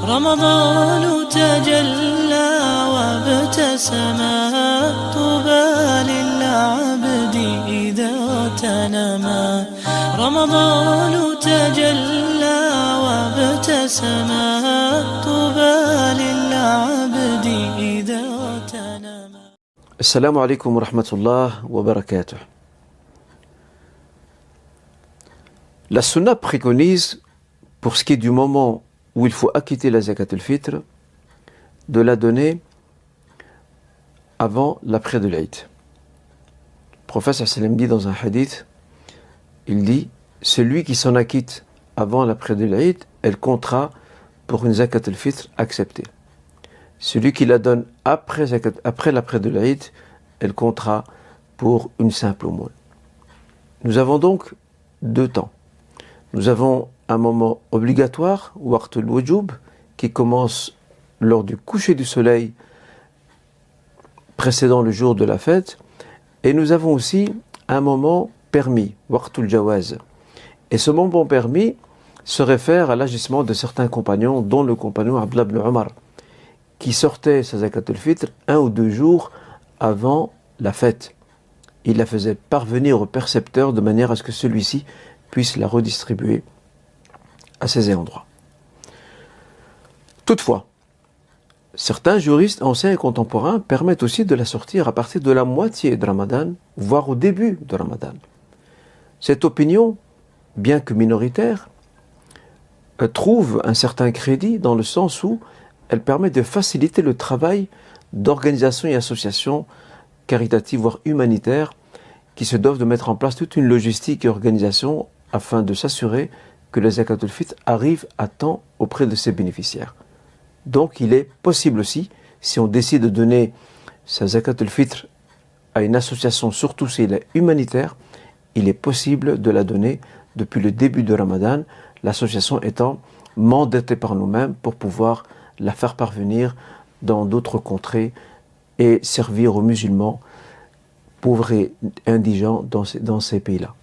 رمضان تجلى وابتسم طوبى للعبد إذا تنما رمضان تجلى وابتسم طوبى للعبد إذا تنما. Assalamu alaikum wa rahmatullah wa barakatuh. La sunna préconise, pour ce qui est du moment où il faut acquitter la zakat al-fitr, de la donner avant l'après de l'Aïd. Le prophète sallam dit dans un hadith, il dit, celui qui s'en acquitte avant l'après de l'Aïd, elle comptera pour une zakat al-fitr acceptée. Celui qui la donne après l'après de l'Aïd, elle comptera pour une simple aumône. Nous avons donc deux temps. Nous avons un moment obligatoire, waqt al-wujub, qui commence lors du coucher du soleil précédant le jour de la fête, et nous avons aussi un moment permis, waqt al-jawaz. Et ce moment permis se réfère à l'agissement de certains compagnons, dont le compagnon Abdullah ibn Omar, qui sortait sa zakat al-fitr 1 ou 2 jours avant la fête. Il la faisait parvenir au percepteur de manière à ce que celui-ci puisse la redistribuer à ses ayants droit. Toutefois, certains juristes anciens et contemporains permettent aussi de la sortir à partir de la moitié de Ramadan, voire au début de Ramadan. Cette opinion, bien que minoritaire, trouve un certain crédit dans le sens où elle permet de faciliter le travail d'organisations et associations caritatives, voire humanitaires, qui se doivent de mettre en place toute une logistique et organisation afin de s'assurer que le zakat al-fitr arrive à temps auprès de ses bénéficiaires. Donc il est possible aussi, si on décide de donner sa zakat al-fitr à une association, surtout si elle est humanitaire, il est possible de la donner depuis le début de Ramadan, l'association étant mandatée par nous-mêmes pour pouvoir la faire parvenir dans d'autres contrées et servir aux musulmans pauvres et indigents dans ces pays-là.